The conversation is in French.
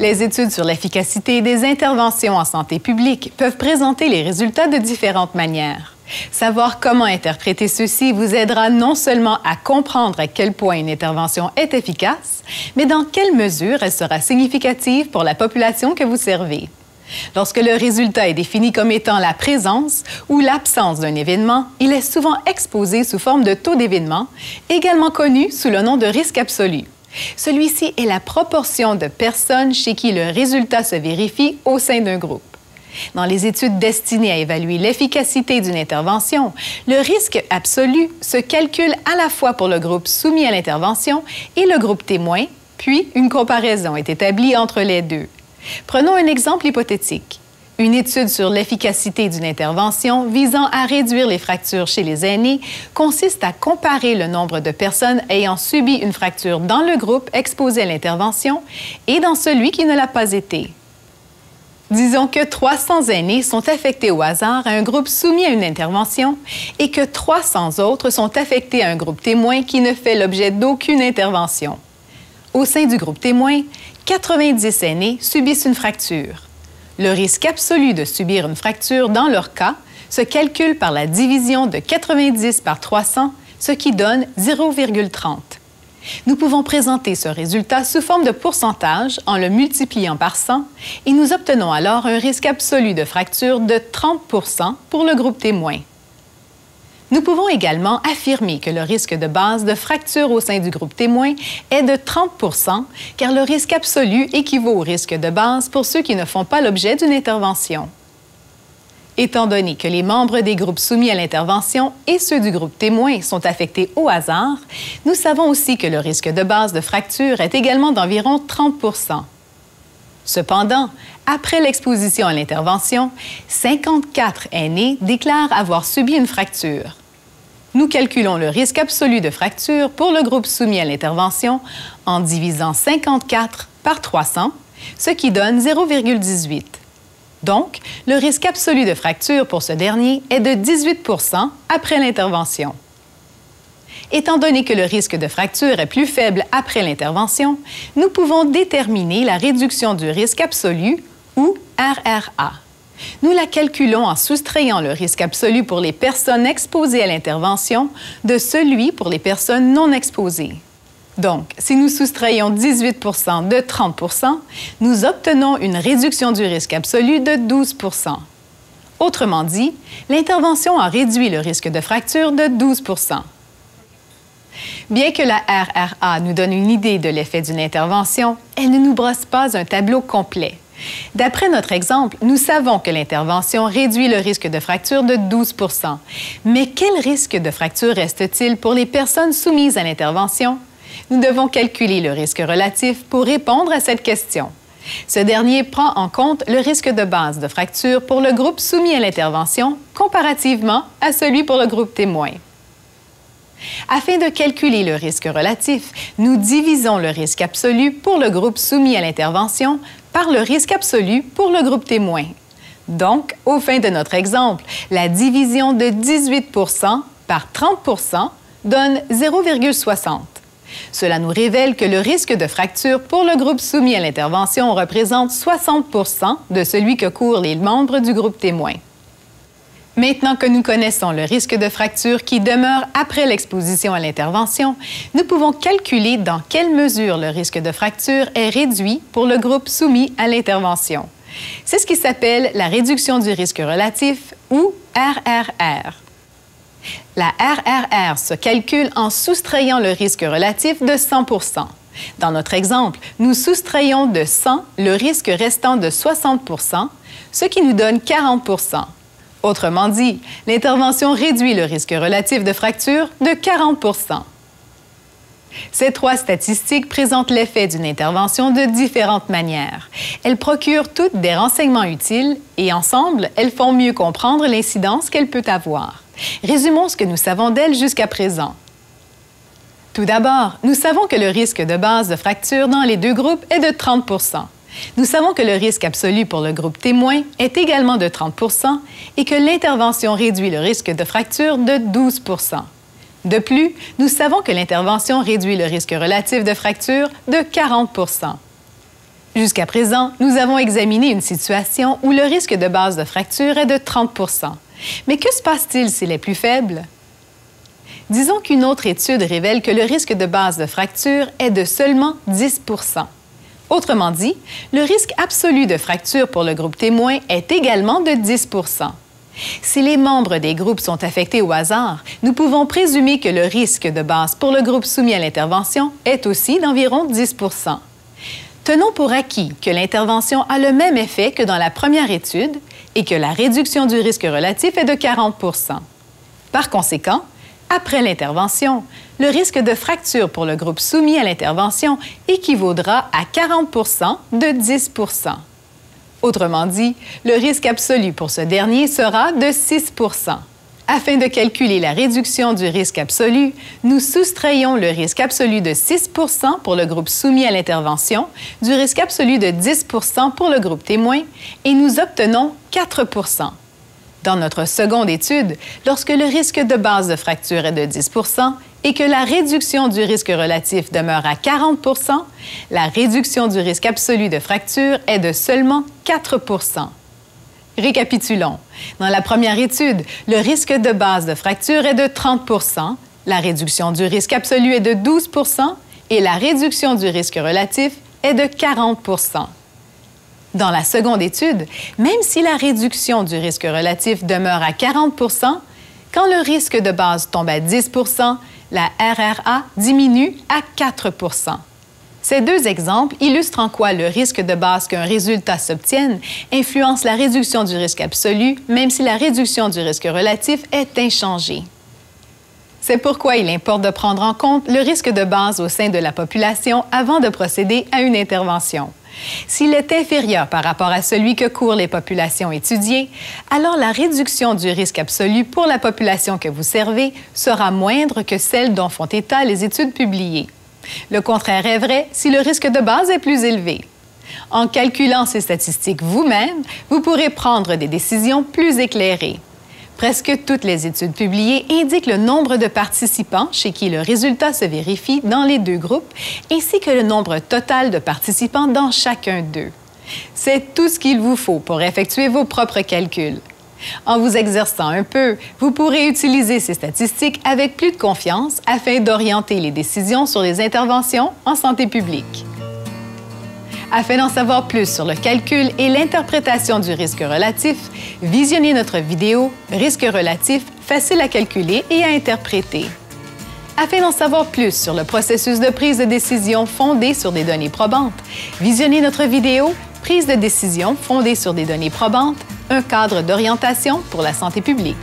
Les études sur l'efficacité des interventions en santé publique peuvent présenter les résultats de différentes manières. Savoir comment interpréter ceux-ci vous aidera non seulement à comprendre à quel point une intervention est efficace, mais dans quelle mesure elle sera significative pour la population que vous servez. Lorsque le résultat est défini comme étant la présence ou l'absence d'un événement, il est souvent exposé sous forme de taux d'événement, également connu sous le nom de risque absolu. Celui-ci est la proportion de personnes chez qui le résultat se vérifie au sein d'un groupe. Dans les études destinées à évaluer l'efficacité d'une intervention, le risque absolu se calcule à la fois pour le groupe soumis à l'intervention et le groupe témoin, puis une comparaison est établie entre les deux. Prenons un exemple hypothétique. Une étude sur l'efficacité d'une intervention visant à réduire les fractures chez les aînés consiste à comparer le nombre de personnes ayant subi une fracture dans le groupe exposé à l'intervention et dans celui qui ne l'a pas été. Disons que 300 aînés sont affectés au hasard à un groupe soumis à une intervention et que 300 autres sont affectés à un groupe témoin qui ne fait l'objet d'aucune intervention. Au sein du groupe témoin, 90 aînés subissent une fracture. Le risque absolu de subir une fracture dans leur cas se calcule par la division de 90 par 300, ce qui donne 0,30. Nous pouvons présenter ce résultat sous forme de pourcentage en le multipliant par 100 et nous obtenons alors un risque absolu de fracture de 30 % pour le groupe témoin. Nous pouvons également affirmer que le risque de base de fracture au sein du groupe témoin est de 30 % car le risque absolu équivaut au risque de base pour ceux qui ne font pas l'objet d'une intervention. Étant donné que les membres des groupes soumis à l'intervention et ceux du groupe témoin sont affectés au hasard, nous savons aussi que le risque de base de fracture est également d'environ 30 %. Cependant, après l'exposition à l'intervention, 54 aînés déclarent avoir subi une fracture. Nous calculons le risque absolu de fracture pour le groupe soumis à l'intervention en divisant 54 par 300, ce qui donne 0,18. Donc, le risque absolu de fracture pour ce dernier est de 18 % après l'intervention. Étant donné que le risque de fracture est plus faible après l'intervention, nous pouvons déterminer la réduction du risque absolu, ou RRA. Nous la calculons en soustrayant le risque absolu pour les personnes exposées à l'intervention de celui pour les personnes non exposées. Donc, si nous soustrayons 18 % de 30 %, nous obtenons une réduction du risque absolu de 12 %. Autrement dit, l'intervention a réduit le risque de fracture de 12 %. Bien que la RRA nous donne une idée de l'effet d'une intervention, elle ne nous brosse pas un tableau complet. D'après notre exemple, nous savons que l'intervention réduit le risque de fracture de 12 %. Mais quel risque de fracture reste-t-il pour les personnes soumises à l'intervention? Nous devons calculer le risque relatif pour répondre à cette question. Ce dernier prend en compte le risque de base de fracture pour le groupe soumis à l'intervention comparativement à celui pour le groupe témoin. Afin de calculer le risque relatif, nous divisons le risque absolu pour le groupe soumis à l'intervention par le risque absolu pour le groupe témoin. Donc, aux fins de notre exemple, la division de 18 % par 30 % donne 0,60. Cela nous révèle que le risque de fracture pour le groupe soumis à l'intervention représente 60 % de celui que courent les membres du groupe témoin. Maintenant que nous connaissons le risque de fracture qui demeure après l'exposition à l'intervention, nous pouvons calculer dans quelle mesure le risque de fracture est réduit pour le groupe soumis à l'intervention. C'est ce qui s'appelle la réduction du risque relatif ou RRR. La RRR se calcule en soustrayant le risque relatif de 100 %. Dans notre exemple, nous soustrayons de 100 le risque restant de 60 %, ce qui nous donne 40 %. Autrement dit, l'intervention réduit le risque relatif de fracture de 40 %. Ces trois statistiques présentent l'effet d'une intervention de différentes manières. Elles procurent toutes des renseignements utiles et ensemble, elles font mieux comprendre l'incidence qu'elle peut avoir. Résumons ce que nous savons d'elle jusqu'à présent. Tout d'abord, nous savons que le risque de base de fracture dans les deux groupes est de 30 %. Nous savons que le risque absolu pour le groupe témoin est également de 30 % et que l'intervention réduit le risque de fracture de 12 %. De plus, nous savons que l'intervention réduit le risque relatif de fracture de 40 %. Jusqu'à présent, nous avons examiné une situation où le risque de base de fracture est de 30 %. Mais que se passe-t-il s'il est plus faible? Disons qu'une autre étude révèle que le risque de base de fracture est de seulement 10 %. Autrement dit, le risque absolu de fracture pour le groupe témoin est également de 10 %. Si les membres des groupes sont affectés au hasard, nous pouvons présumer que le risque de base pour le groupe soumis à l'intervention est aussi d'environ 10 %. Tenons pour acquis que l'intervention a le même effet que dans la première étude et que la réduction du risque relatif est de 40 %. Par conséquent, après l'intervention, le risque de fracture pour le groupe soumis à l'intervention équivaudra à 40 % de 10 %. Autrement dit, le risque absolu pour ce dernier sera de 6 %. Afin de calculer la réduction du risque absolu, nous soustrayons le risque absolu de 6 % pour le groupe soumis à l'intervention du risque absolu de 10 % pour le groupe témoin et nous obtenons 4 %. Dans notre seconde étude, lorsque le risque de base de fracture est de 10 % et que la réduction du risque relatif demeure à 40 %, la réduction du risque absolu de fracture est de seulement 4 %. Récapitulons. Dans la première étude, le risque de base de fracture est de 30 %, la réduction du risque absolu est de 12 % et la réduction du risque relatif est de 40 %. Dans la seconde étude, même si la réduction du risque relatif demeure à 40 %, quand le risque de base tombe à 10 %, la RRA diminue à 4 %. Ces deux exemples illustrent en quoi le risque de base qu'un résultat s'obtienne influence la réduction du risque absolu, même si la réduction du risque relatif est inchangée. C'est pourquoi il importe de prendre en compte le risque de base au sein de la population avant de procéder à une intervention. S'il est inférieur par rapport à celui que courent les populations étudiées, alors la réduction du risque absolu pour la population que vous servez sera moindre que celle dont font état les études publiées. Le contraire est vrai si le risque de base est plus élevé. En calculant ces statistiques vous-même, vous pourrez prendre des décisions plus éclairées. Presque toutes les études publiées indiquent le nombre de participants chez qui le résultat se vérifie dans les deux groupes, ainsi que le nombre total de participants dans chacun d'eux. C'est tout ce qu'il vous faut pour effectuer vos propres calculs. En vous exerçant un peu, vous pourrez utiliser ces statistiques avec plus de confiance afin d'orienter les décisions sur les interventions en santé publique. Afin d'en savoir plus sur le calcul et l'interprétation du risque relatif, visionnez notre vidéo « Risque relatif, facile à calculer et à interpréter ». Afin d'en savoir plus sur le processus de prise de décision fondé sur des données probantes, visionnez notre vidéo « Prise de décision fondée sur des données probantes, un cadre d'orientation pour la santé publique ».